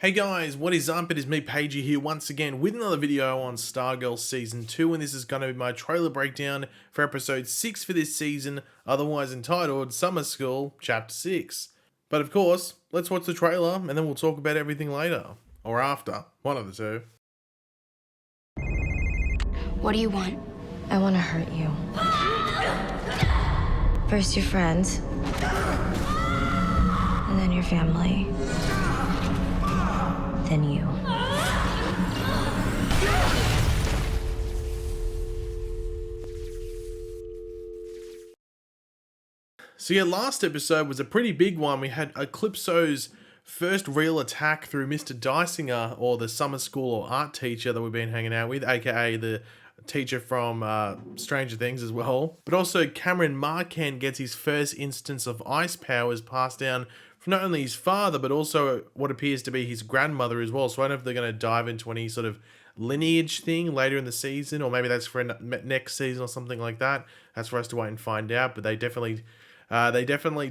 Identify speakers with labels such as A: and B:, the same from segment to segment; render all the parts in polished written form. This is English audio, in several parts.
A: Hey guys, what is up? It is me, Pagey, here once again with another video on Stargirl Season 2, and this is going to be my trailer breakdown for Episode 6 for this season, otherwise entitled Summer School Chapter 6. But of course, let's watch the trailer, and then we'll talk about everything later. Or after, one of the two.
B: What do you want?
C: I want to hurt you. First your friends, and then your family, then you.
A: So yeah, last episode was a pretty big one. We had Eclipso's first real attack through Mr. Dysinger, or the summer school or art teacher that we've been hanging out with, aka the teacher from Stranger Things as well. But also Cameron Marquand gets his first instance of ice powers passed down from not only his father, but also what appears to be his grandmother as well. So I don't know if they're going to dive into any sort of lineage thing later in the season, or maybe that's for next season or something like that. That's for us to wait and find out, but they definitely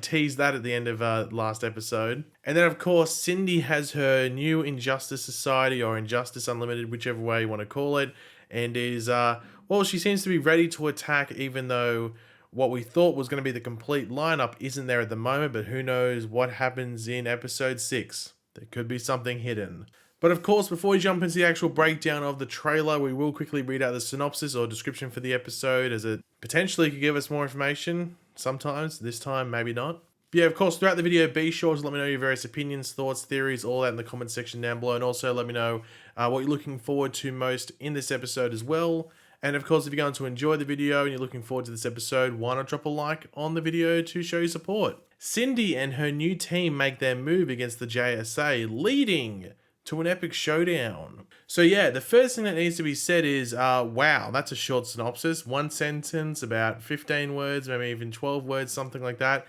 A: teased that at the end of last episode. And then, of course, Cindy has her new Injustice Society, or Injustice Unlimited, whichever way you want to call it, and is, well, she seems to be ready to attack, even though what we thought was going to be the complete lineup isn't there at the moment, but who knows what happens in Episode 6. There could be something hidden. But of course, before we jump into the actual breakdown of the trailer, we will quickly read out the synopsis or description for the episode, as it potentially could give us more information. Sometimes, this time, maybe not. But yeah, of course, throughout the video, be sure to let me know your various opinions, thoughts, theories, all that in the comment section down below. And also let me know what you're looking forward to most in this episode as well. And of course, if you're going to enjoy the video and you're looking forward to this episode, why not drop a like on the video to show your support? Cindy and her new team make their move against the JSA, leading to an epic showdown. So yeah, the first thing that needs to be said is, wow, that's a short synopsis. One sentence, about 15 words, maybe even 12 words, something like that.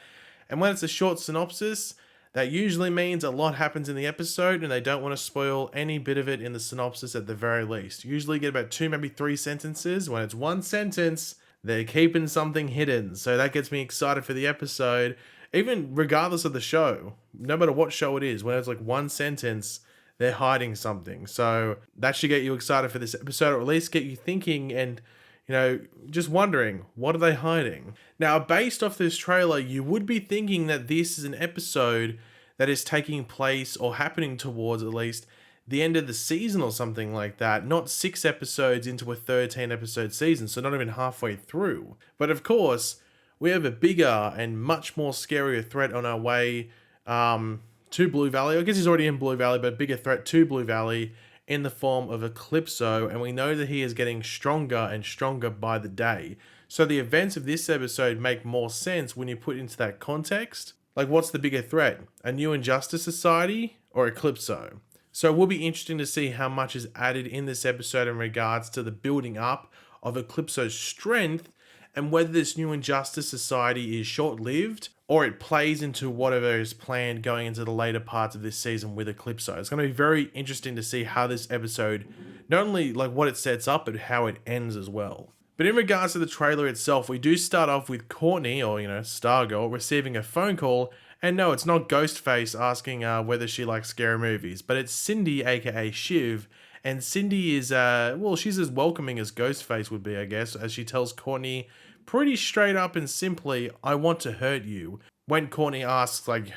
A: And when it's a short synopsis, that usually means a lot happens in the episode and they don't want to spoil any bit of it in the synopsis at the very least. Usually get about 2, maybe 3 sentences. When it's one sentence, they're keeping something hidden. So that gets me excited for the episode, even regardless of the show. No matter what show it is, when it's like one sentence, they're hiding something. So that should get you excited for this episode, or at least get you thinking and, you know, just wondering, what are they hiding? Now, based off this trailer, you would be thinking that this is an episode that is taking place, or happening towards at least, the end of the season or something like that. Not 6 episodes into a 13 episode season, so not even halfway through. But of course, we have a bigger and much more scarier threat on our way to Blue Valley. I guess he's already in Blue Valley, but a bigger threat to Blue Valley in the form of Eclipso, and we know that he is getting stronger and stronger by the day. So the events of this episode make more sense when you put into that context. Like, what's the bigger threat? A new Injustice Society or Eclipso? So it will be interesting to see how much is added in this episode in regards to the building up of Eclipso's strength, and whether this new Injustice Society is short-lived or it plays into whatever is planned going into the later parts of this season with Eclipso. It's going to be very interesting to see how this episode, not only like what it sets up, but how it ends as well. But in regards to the trailer itself, we do start off with Courtney, or, you know, Stargirl, receiving a phone call. And no, it's not Ghostface asking whether she likes scary movies, but it's Cindy, aka Shiv. And Cindy is, well, she's as welcoming as Ghostface would be, I guess, as she tells Courtney pretty straight up and simply, "I want to hurt you." When Courtney asks, like,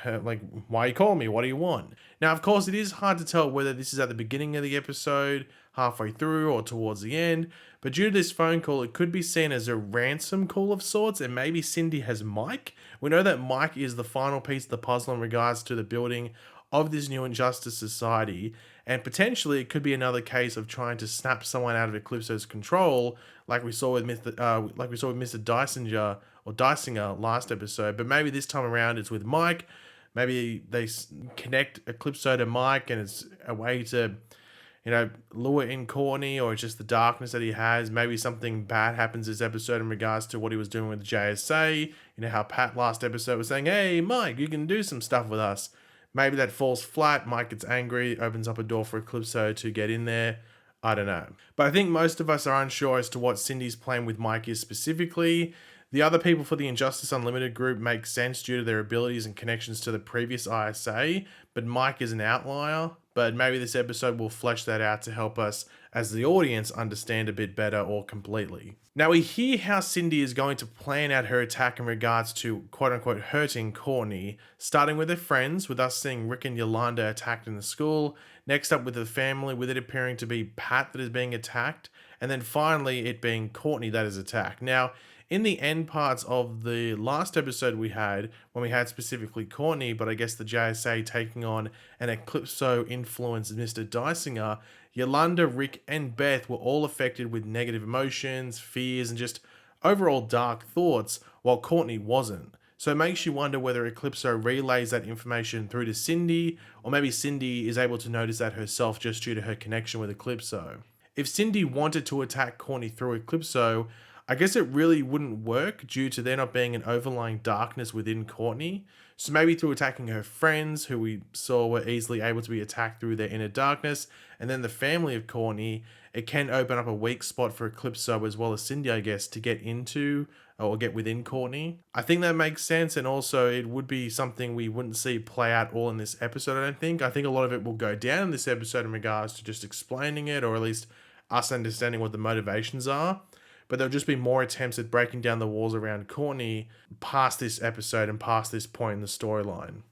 A: why you call me? What do you want? Now, of course, it is hard to tell whether this is at the beginning of the episode, halfway through, or towards the end. But due to this phone call, it could be seen as a ransom call of sorts, and maybe Cindy has Mike. We know that Mike is the final piece of the puzzle in regards to the building of this new Injustice Society, and potentially it could be another case of trying to snap someone out of Eclipso's control, like we saw with Mr. Dysinger or Dysinger last episode. But maybe this time around it's with Mike. Maybe they connect Eclipso to Mike, and it's a way to, you know, lure in Courtney, or it's just the darkness that he has. Maybe something bad happens this episode in regards to what he was doing with the JSA. You know how Pat last episode was saying, "Hey, Mike, you can do some stuff with us." Maybe that falls flat. Mike gets angry, opens up a door for Eclipso to get in there. I don't know. But I think most of us are unsure as to what Cindy's plan with Mike is specifically. The other people for the Injustice Unlimited group make sense due to their abilities and connections to the previous ISA, but Mike is an outlier. but maybe this episode will flesh that out to help us as the audience understand a bit better or completely. Now we hear how Cindy is going to plan out her attack in regards to quote unquote hurting Courtney, starting with her friends, with us seeing Rick and Yolanda attacked in the school, next up with the family, with it appearing to be Pat that is being attacked, and then finally it being Courtney that is attacked. Now, in the end parts of the last episode we had, when we had specifically Courtney, but I guess the JSA taking on an Eclipso influenced Mr. Dysinger, Yolanda, Rick, and Beth were all affected with negative emotions, fears, and just overall dark thoughts, while Courtney wasn't. So it makes you wonder whether Eclipso relays that information through to Cindy, or maybe Cindy is able to notice that herself just due to her connection with Eclipso. If Cindy wanted to attack Courtney through Eclipso, I guess it really wouldn't work due to there not being an overlying darkness within Courtney. So maybe through attacking her friends, who we saw were easily able to be attacked through their inner darkness, and then the family of Courtney, it can open up a weak spot for Eclipso as well as Cindy, I guess, to get into or get within Courtney. I think that makes sense, and also it would be something we wouldn't see play out all in this episode, I don't think. I think a lot of it will go down in this episode in regards to just explaining it, or at least us understanding what the motivations are. But there'll just be more attempts at breaking down the walls around Courtney past this episode and past this point in the storyline.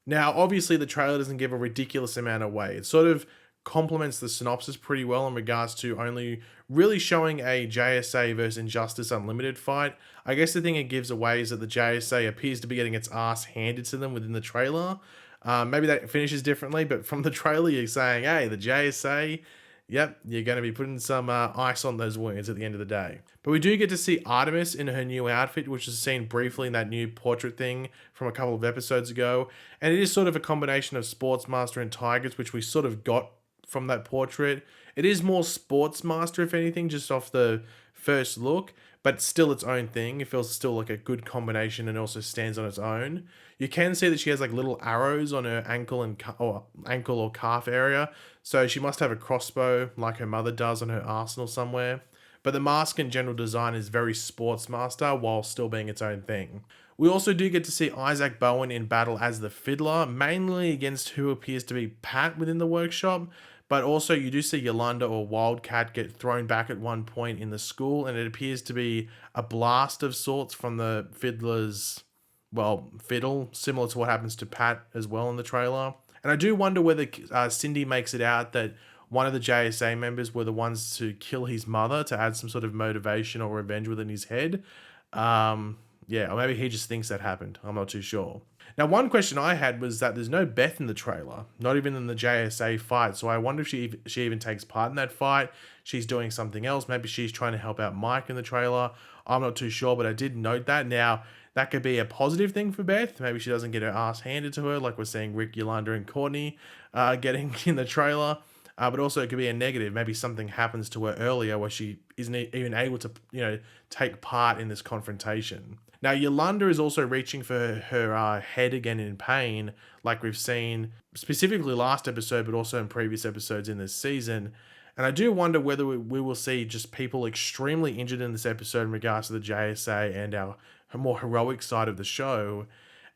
A: Now, obviously, the trailer doesn't give a ridiculous amount away. It sort of complements the synopsis pretty well in regards to only really showing a JSA versus Injustice Unlimited fight. I guess the thing it gives away is that the JSA appears to be getting its ass handed to them within the trailer. Maybe that finishes differently, but from the trailer, you're saying, hey, the JSA... Yep, you're going to be putting some ice on those wounds at the end of the day. But we do get to see Artemis in her new outfit, which is seen briefly in that new portrait thing from a couple of episodes ago. And it is sort of a combination of Sportsmaster and Tigers, which we sort of got from that portrait. It is more Sportsmaster, if anything, just off the first look, but still its own thing. It feels still like a good combination and also stands on its own. You can see that she has like little arrows on her ankle or calf area, so she must have a crossbow like her mother does on her arsenal somewhere. But the mask and general design is very Sportsmaster while still being its own thing. We also do get to see Isaac Bowen in battle as the Fiddler, mainly against who appears to be Pat within the workshop, but also you do see Yolanda or Wildcat get thrown back at one point in the school, and it appears to be a blast of sorts from the Fiddler's, fiddle, similar to what happens to Pat as well in the trailer. And I do wonder whether Cindy makes it out that one of the JSA members were the ones to kill his mother to add some sort of motivation or revenge within his head. Or maybe he just thinks that happened. I'm not too sure. Now, one question I had was that there's no Beth in the trailer, not even in the JSA fight. So I wonder if she even takes part in that fight. She's doing something else. Maybe she's trying to help out Mike in the trailer. I'm not too sure, but I did note that. Now, that could be a positive thing for Beth. Maybe she doesn't get her ass handed to her like we're seeing Rick, Yolanda, and Courtney getting in the trailer. But also it could be a negative. Maybe something happens to her earlier where she isn't even able to, take part in this confrontation. Now, Yolanda is also reaching for her head again in pain, like we've seen specifically last episode, but also in previous episodes in this season. And I do wonder whether we will see just people extremely injured in this episode in regards to the JSA and our more heroic side of the show.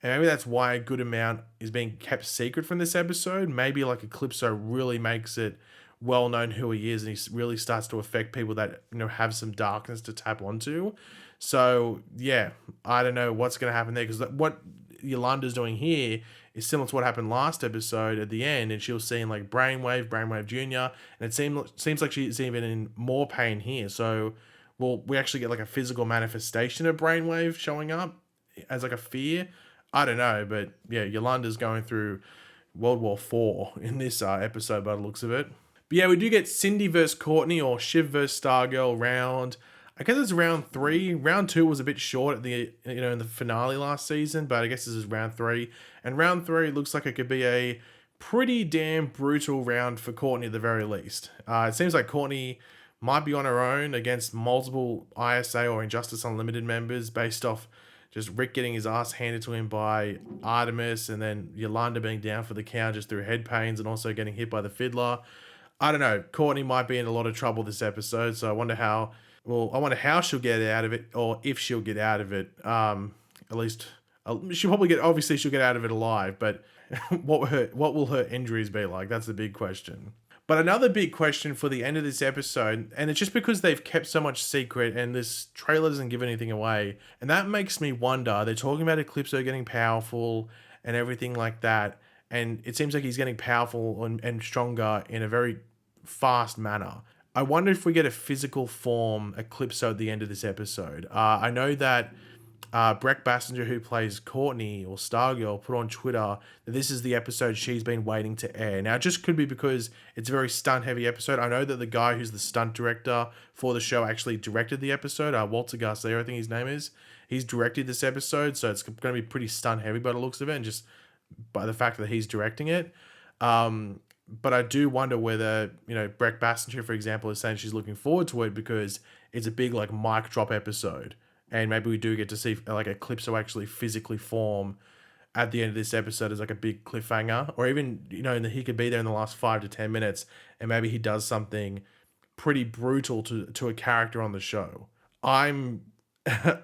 A: And maybe that's why a good amount is being kept secret from this episode. Maybe like Eclipso really makes it well known who he is, and he really starts to affect people that have some darkness to tap onto. So yeah, I don't know what's going to happen there, because what Yolanda's doing here is similar to what happened last episode at the end, and she was seeing like Brainwave Jr., and it seems like she's even in more pain here. So we actually get like a physical manifestation of Brainwave showing up as like a fear. I don't know, but yeah, Yolanda's going through World War IV in this episode by the looks of it. But yeah, we do get Cindy versus Courtney, or Shiv versus Stargirl round. I guess it's round 3. Round 2 was a bit short at the in the finale last season, but I guess this is round 3. And round 3 looks like it could be a pretty damn brutal round for Courtney at the very least. It seems like Courtney might be on her own against multiple ISA or Injustice Unlimited members based off just Rick getting his ass handed to him by Artemis, and then Yolanda being down for the count just through head pains and also getting hit by the Fiddler. I don't know. Courtney might be in a lot of trouble this episode, so I wonder how she'll get out of it, or if she'll get out of it. At least She'll probably get, obviously she'll get out of it alive, but what will her injuries be like? That's the big question. But another big question for the end of this episode, and it's just because they've kept so much secret and this trailer doesn't give anything away, and that makes me wonder. They're talking about Eclipso getting powerful and everything like that, and it seems like he's getting powerful and stronger in a very fast manner. I wonder if we get a physical form Eclipso at the end of this episode. I know that Breck Bassinger, who plays Courtney or Stargirl, put on Twitter that this is the episode she's been waiting to air. Now, it just could be because it's a very stunt-heavy episode. I know that the guy who's the stunt director for the show actually directed the episode. Walter Garcia, I think his name is. He's directed this episode, so it's going to be pretty stunt-heavy by the looks of it, and just by the fact that he's directing it. But I do wonder whether, Breck Bassinger, for example, is saying she's looking forward to it because it's a big, mic drop episode. And maybe we do get to see Eclipso actually physically form at the end of this episode as a big cliffhanger, or even he could be there in the last 5 to 10 minutes, and maybe he does something pretty brutal to a character on the show. I'm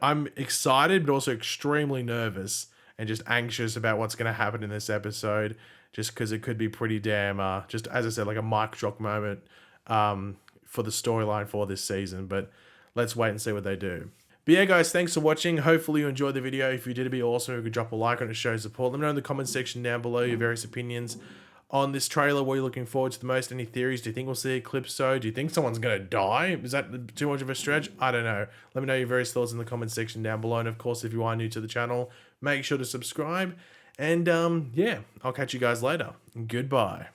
A: I'm excited, but also extremely nervous and just anxious about what's going to happen in this episode, just because it could be pretty damn just as I said, a mic drop moment for the storyline for this season. But let's wait and see what they do. But yeah, guys, thanks for watching. Hopefully you enjoyed the video. If you did, it'd be awesome if you could drop a like on it to show support. Let me know in the comment section down below your various opinions on this trailer. What are you looking forward to the most? Any theories? Do you think we'll see Eclipso? Do you think someone's going to die? Is that too much of a stretch? I don't know. Let me know your various thoughts in the comment section down below. And of course, if you are new to the channel, make sure to subscribe. And yeah, I'll catch you guys later. Goodbye.